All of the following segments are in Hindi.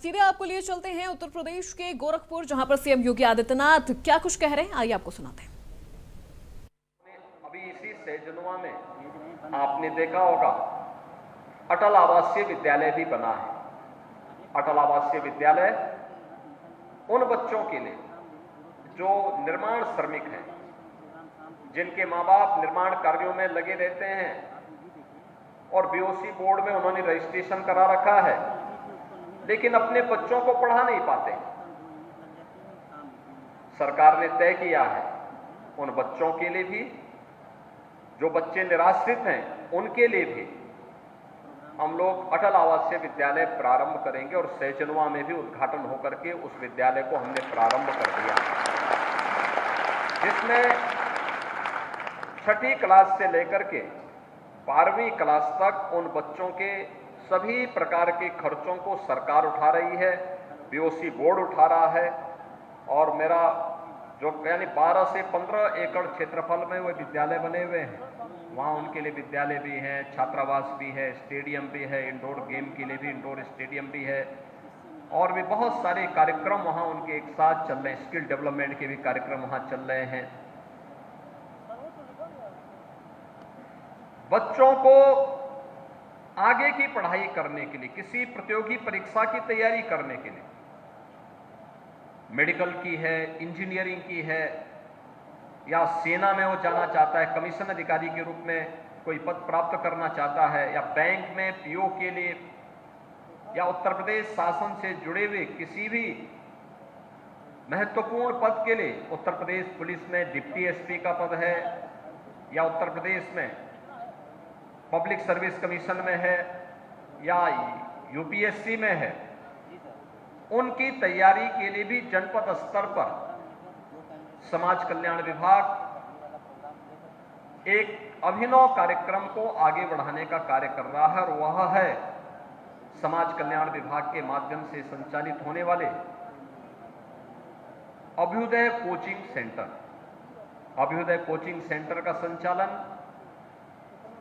सीधे आपको लिए चलते हैं उत्तर प्रदेश के गोरखपुर, जहां पर सीएम योगी आदित्यनाथ क्या कुछ कह रहे हैं, आइए आपको सुनाते हैं। अभी इसी सहजनवा में आपने देखा होगा अटल आवासीय विद्यालय भी बना है। अटल आवासीय विद्यालय उन बच्चों के लिए जो निर्माण श्रमिक हैं, जिनके माँ बाप निर्माण कार्यों में लगे रहते हैं और बीओसी बोर्ड में उन्होंने रजिस्ट्रेशन करा रखा है, लेकिन अपने बच्चों को पढ़ा नहीं पाते। सरकार ने तय किया है उन बच्चों के लिए भी, जो बच्चे निराश्रित हैं उनके लिए भी हम लोग अटल आवासीय विद्यालय प्रारंभ करेंगे और सहजनवा में भी उद्घाटन होकर के उस विद्यालय को हमने प्रारंभ कर दिया, जिसमें छठी क्लास से लेकर के 12वीं क्लास तक उन बच्चों के सभी प्रकार के खर्चों को सरकार उठा रही है, बीओसी बोर्ड उठा रहा है। और मेरा जो यानी 12 से 15 एकड़ क्षेत्रफल में वो विद्यालय बने हुए हैं, वहाँ उनके लिए विद्यालय भी हैं, छात्रावास भी है, स्टेडियम भी है, इंडोर गेम के लिए भी इंडोर स्टेडियम भी है, और भी बहुत सारे कार्यक्रम वहाँ उनके एक साथ चल रहे हैं। स्किल डेवलपमेंट के भी कार्यक्रम वहाँ चल रहे हैं। बच्चों को आगे की पढ़ाई करने के लिए, किसी प्रतियोगी परीक्षा की तैयारी करने के लिए, मेडिकल की है, इंजीनियरिंग की है, या सेना में वो जाना चाहता है, कमीशन अधिकारी के रूप में कोई पद प्राप्त करना चाहता है, या बैंक में पीओ के लिए, या उत्तर प्रदेश शासन से जुड़े हुए किसी भी महत्वपूर्ण पद के लिए, उत्तर प्रदेश पुलिस में डिप्टी एसपी का पद है, या उत्तर प्रदेश में पब्लिक सर्विस कमीशन में है, या यूपीएससी में है, उनकी तैयारी के लिए भी जनपद स्तर पर समाज कल्याण विभाग एक अभिनव कार्यक्रम को आगे बढ़ाने का कार्य कर रहा है, और वह है समाज कल्याण विभाग के माध्यम से संचालित होने वाले Abhyudaya coaching centre. Abhyudaya coaching centre का संचालन,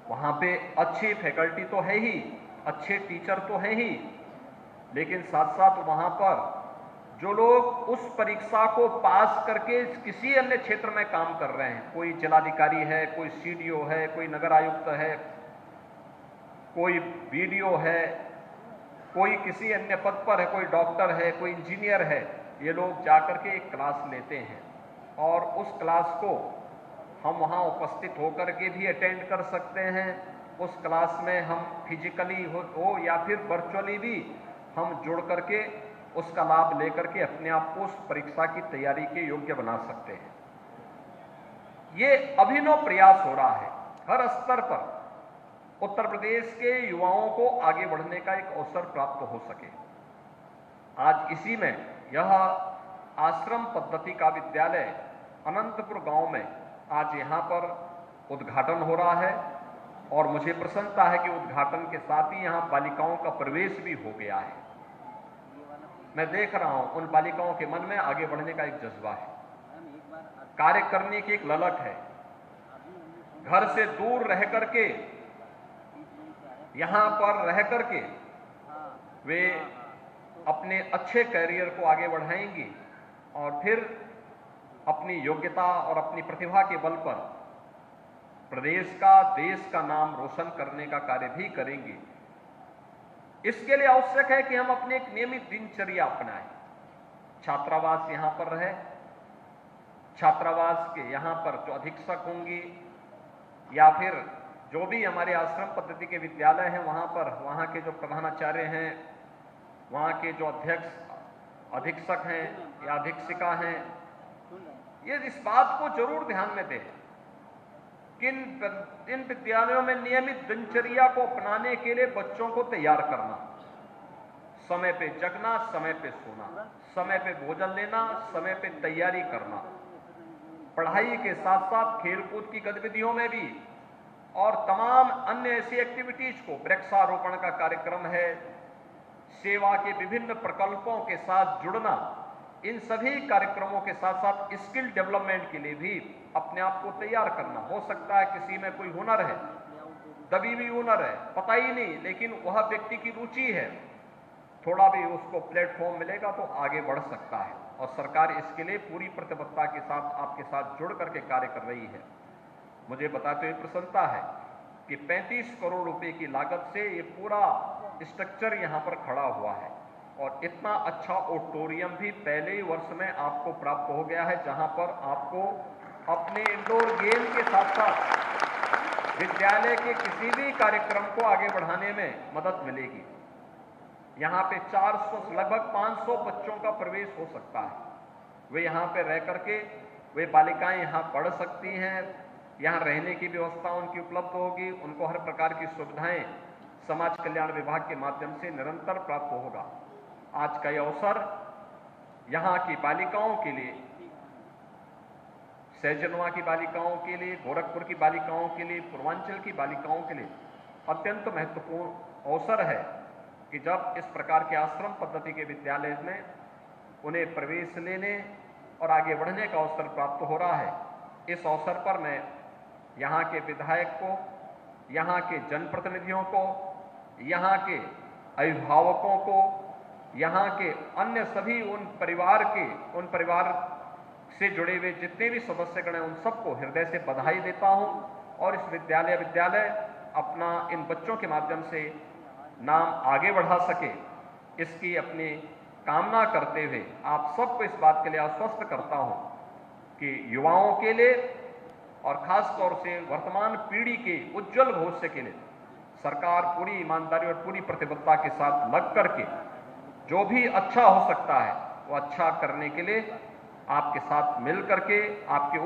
वहां पे अच्छी फैकल्टी तो है ही, अच्छे टीचर तो है ही, लेकिन साथ साथ वहां पर जो लोग उस परीक्षा को पास करके किसी अन्य क्षेत्र में काम कर रहे हैं, कोई जिलाधिकारी है, कोई सीडीओ है, कोई नगर आयुक्त है, कोई बीडीओ है, कोई किसी अन्य पद पर है, कोई डॉक्टर है, कोई इंजीनियर है, ये लोग जाकर के एक क्लास लेते हैं और उस क्लास को हम वहाँ उपस्थित होकर के भी अटेंड कर सकते हैं। उस क्लास में हम फिजिकली हो या फिर वर्चुअली भी हम जुड़ करके उसका लाभ लेकर के अपने आप को उस परीक्षा की तैयारी के योग्य बना सकते हैं। ये अभिनव प्रयास हो रहा है हर स्तर पर, उत्तर प्रदेश के युवाओं को आगे बढ़ने का एक अवसर प्राप्त हो सके। आज इसी में यह आश्रम पद्धति का विद्यालय अनंतपुर गांव में आज यहाँ पर उद्घाटन हो रहा है, और मुझे प्रसन्नता है कि उद्घाटन के साथ ही यहाँ बालिकाओं का प्रवेश भी हो गया है। मैं देख रहा हूं उन बालिकाओं के मन में आगे बढ़ने का एक जज्बा है, कार्य करने की एक ललक है। घर से दूर रह करके, यहां पर रह करके वे अपने अच्छे करियर को आगे बढ़ाएंगी और फिर अपनी योग्यता और अपनी प्रतिभा के बल पर प्रदेश का, देश का नाम रोशन करने का कार्य भी करेंगी। इसके लिए आवश्यक है कि हम अपने एक नियमित दिनचर्या अपनाएं। छात्रावास यहां पर रहे, छात्रावास के यहां पर जो अधीक्षक होंगी या फिर जो भी हमारे आश्रम पद्धति के विद्यालय हैं, वहां पर वहां के जो प्रधानाचार्य हैं, वहां के जो अधीक्षक हैं या अधीक्षिका हैं, ये इस बात को जरूर ध्यान में दें कि इन विद्यालयों में नियमित दिनचर्या को अपनाने के लिए बच्चों को तैयार करना, समय पे जगना, समय पे सोना, समय पे भोजन लेना, समय पे तैयारी करना, पढ़ाई के साथ साथ खेलकूद की गतिविधियों में भी, और तमाम अन्य ऐसी एक्टिविटीज को, वृक्षारोपण का कार्यक्रम है, सेवा के विभिन्न प्रकल्पों के साथ जुड़ना, इन सभी कार्यक्रमों के साथ साथ स्किल डेवलपमेंट के लिए भी अपने आप को तैयार करना। हो सकता है किसी में कोई हुनर है, दबी हुई हुनर है, पता ही नहीं, लेकिन वह व्यक्ति की रुचि है थोड़ा भी उसको प्लेटफॉर्म मिलेगा तो आगे बढ़ सकता है और सरकार इसके लिए पूरी प्रतिबद्धता के साथ आपके साथ जुड़ करके कार्य कर रही है। मुझे बताते हुए प्रसन्नता है कि 35 करोड़ रुपए की लागत से ये पूरा स्ट्रक्चर यहां पर खड़ा हुआ है और इतना अच्छा ऑडिटोरियम भी पहले ही वर्ष में आपको प्राप्त हो गया है, जहां पर आपको अपने इंडोर गेम के साथ साथ विद्यालय के किसी भी कार्यक्रम को आगे बढ़ाने में मदद मिलेगी। यहां पे 400 लगभग 500 बच्चों का प्रवेश हो सकता है। वे यहां पे रह करके वे बालिकाएं यहां पढ़ सकती हैं, यहां रहने की व्यवस्था उनकी उपलब्ध होगी, उनको हर प्रकार की सुविधाएं समाज कल्याण विभाग के माध्यम से निरंतर प्राप्त होगा। आज का यह अवसर यहां की बालिकाओं के लिए, सहजनवा की बालिकाओं के लिए, गोरखपुर की बालिकाओं के लिए, पूर्वांचल की बालिकाओं के लिए अत्यंत महत्वपूर्ण अवसर है कि जब इस प्रकार के आश्रम पद्धति के विद्यालय में उन्हें प्रवेश लेने और आगे बढ़ने का अवसर प्राप्त हो रहा है। इस अवसर पर मैं यहाँ के विधायक को, यहाँ के जनप्रतिनिधियों को, यहाँ के अभिभावकों को, यहाँ के अन्य सभी उन परिवार से जुड़े हुए जितने भी सदस्यगण हैं, उन सबको हृदय से बधाई देता हूँ और इस विद्यालय अपना इन बच्चों के माध्यम से नाम आगे बढ़ा सके, इसकी अपनी कामना करते हुए आप सबको इस बात के लिए आश्वस्त करता हूं कि युवाओं के लिए और खास तौर से वर्तमान पीढ़ी के उज्जवल भविष्य के लिए सरकार पूरी ईमानदारी और पूरी प्रतिबद्धता के साथ लग करके जो भी अच्छा हो सकता है वो अच्छा करने के लिए आपके साथ मिल करके आपके